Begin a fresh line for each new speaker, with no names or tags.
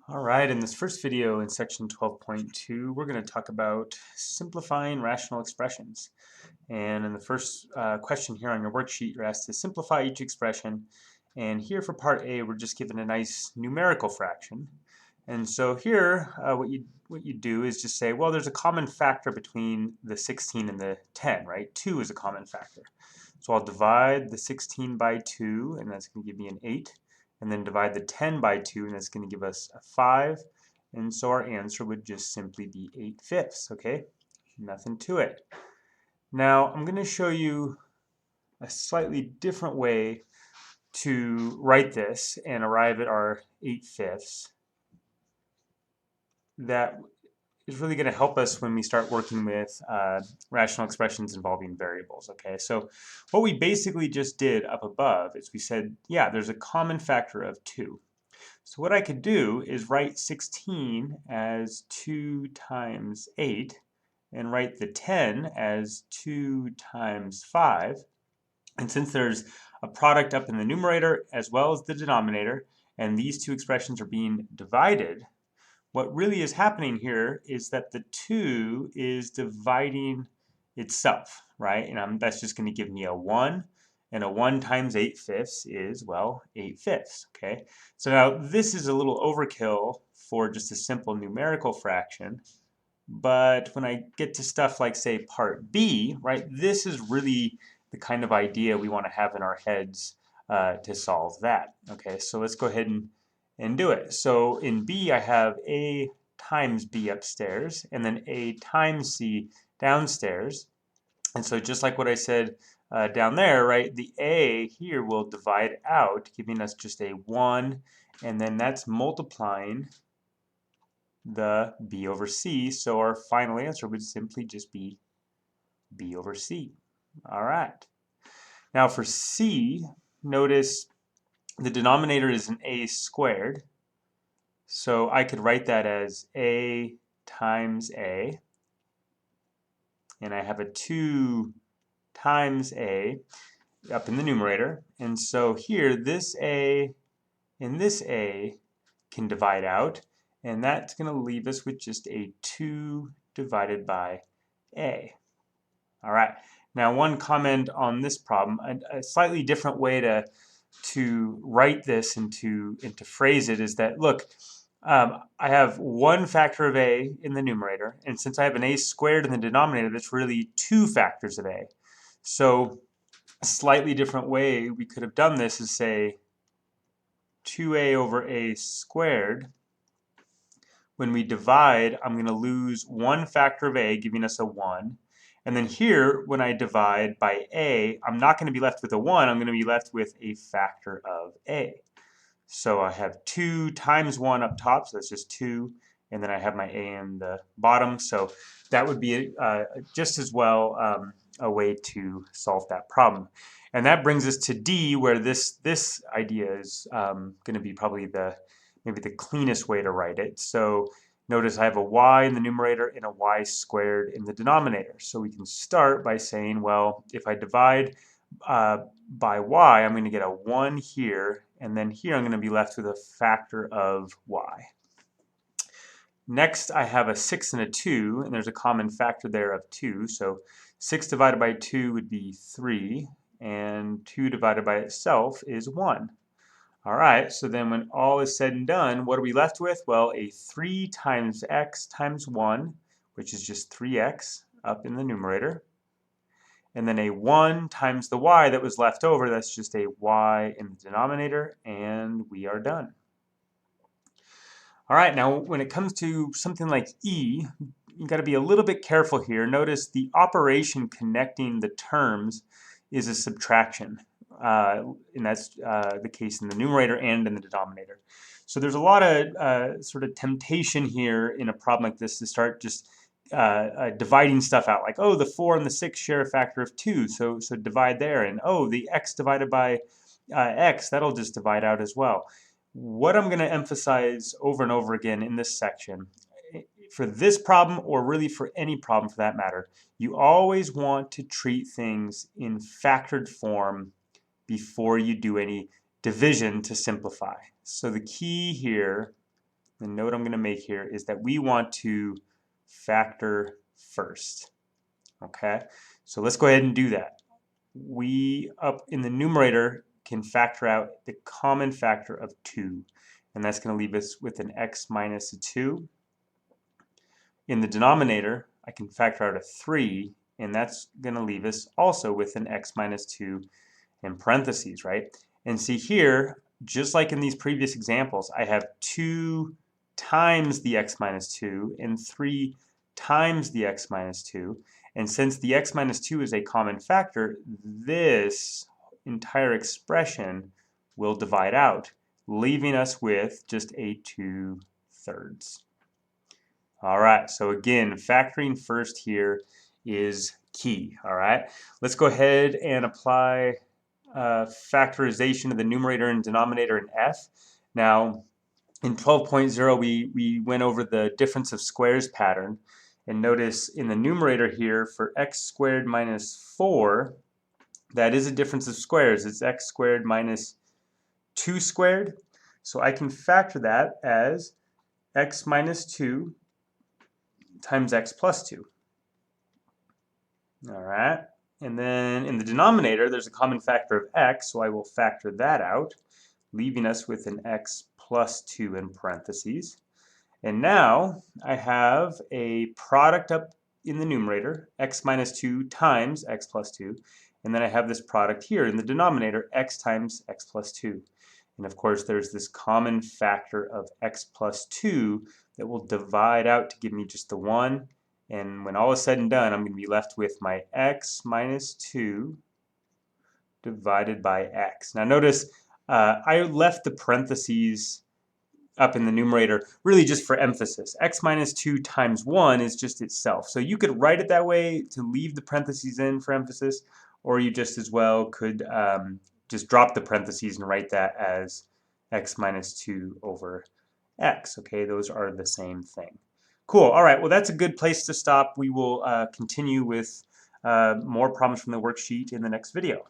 All right, in this first video in section 12.2, we're going to talk about simplifying rational expressions. And in the first question here on your worksheet, you're asked to simplify each expression. And here for part A, we're just given a nice numerical fraction. And so here, what you do is just say, well, there's a common factor between the 16 and the 10, right? 2 is a common factor. So I'll divide the 16 by 2, and that's going to give me an 8. And then divide the 10 by 2, and that's going to give us a 5. And so our answer would just simply be 8/5, okay? Nothing to it. Now, I'm going to show you a slightly different way to write this and arrive at our 8/5 that is really going to help us when we start working with rational expressions involving variables, okay? So what we basically just did up above is we said, yeah, there's a common factor of 2. So what I could do is write 16 as 2 times 8 and write the 10 as 2 times 5. And since there's a product up in the numerator as well as the denominator, and these two expressions are being divided, what really is happening here is that the 2 is dividing itself, right? And that's just going to give me a 1. And a 1 times 8/5 is, well, 8/5, okay? So now this is a little overkill for just a simple numerical fraction. But when I get to stuff like, say, part B, right, this is really the kind of idea we want to have in our heads to solve that. Okay, so let's go ahead and do it. So in B, I have A times B upstairs, and then A times C downstairs. And so just like what I said down there, right, the A here will divide out, giving us just a 1, and then that's multiplying the B over C, so our final answer would simply just be B over C. All right. Now for C, notice the denominator is an A squared, so I could write that as A times A, and I have a 2 times A up in the numerator, and so here this A and this A can divide out, and that's going to leave us with just a 2 divided by A. All right. Now, one comment on this problem, a slightly different way to write this and to phrase it is that, look, I have one factor of A in the numerator, and since I have an A squared in the denominator, that's really two factors of A. So a slightly different way we could have done this is say 2A over A squared. When we divide, I'm going to lose one factor of A, giving us a 1. And then here, when I divide by A, I'm not going to be left with a 1. I'm going to be left with a factor of A. So I have 2 times 1 up top, so that's just 2. And then I have my A in the bottom. So that would be just as well a way to solve that problem. And that brings us to D, where this idea is going to be probably maybe the cleanest way to write it. So notice I have a y in the numerator and a y squared in the denominator. So we can start by saying, well, if I divide by y, I'm going to get a 1 here, and then here I'm going to be left with a factor of y. Next, I have a 6 and a 2, and there's a common factor there of 2. So 6 divided by 2 would be 3, and 2 divided by itself is 1. All right, so then when all is said and done, what are we left with? Well, a 3 times x times 1, which is just 3x up in the numerator. And then a 1 times the y that was left over, that's just a y in the denominator, and we are done. All right, now when it comes to something like E, you got to be a little bit careful here. Notice the operation connecting the terms is a subtraction. And that's the case in the numerator and in the denominator. So there's a lot of sort of temptation here in a problem like this to start just dividing stuff out, like, oh, the 4 and the 6 share a factor of 2, so divide there, and oh, the x divided by x, that'll just divide out as well. What I'm going to emphasize over and over again in this section, for this problem, or really for any problem for that matter, you always want to treat things in factored form before you do any division to simplify. So the key here the note I'm going to make here is that we want to factor first. Okay, so let's go ahead and do that. We, up in the numerator, can factor out the common factor of 2, and that's going to leave us with an x minus a 2. In the denominator, I can factor out a 3, and that's going to leave us also with an x minus 2 in parentheses, right? And see here, just like in these previous examples, I have 2 times the x minus 2 and 3 times the x minus 2. And since the x minus 2 is a common factor, this entire expression will divide out, leaving us with just a 2/3. All right, so again, factoring first here is key. All right, let's go ahead and apply factorization of the numerator and denominator in F. Now, in 12.0, we went over the difference of squares pattern. And notice in the numerator here for x squared minus 4, that is a difference of squares. It's x squared minus 2 squared. So I can factor that as x minus 2 times x plus 2. All right. And then in the denominator, there's a common factor of x, so I will factor that out, leaving us with an x plus 2 in parentheses. And now I have a product up in the numerator, x minus 2 times x plus 2. And then I have this product here in the denominator, x times x plus 2. And of course, there's this common factor of x plus 2 that will divide out to give me just the 1. And when all is said and done, I'm going to be left with my x minus 2 divided by x. Now notice I left the parentheses up in the numerator really just for emphasis. X minus 2 times 1 is just itself. So you could write it that way to leave the parentheses in for emphasis, or you just as well could just drop the parentheses and write that as x minus 2 over x. Okay, those are the same thing. Cool. All right, well, that's a good place to stop. We will continue with more problems from the worksheet in the next video.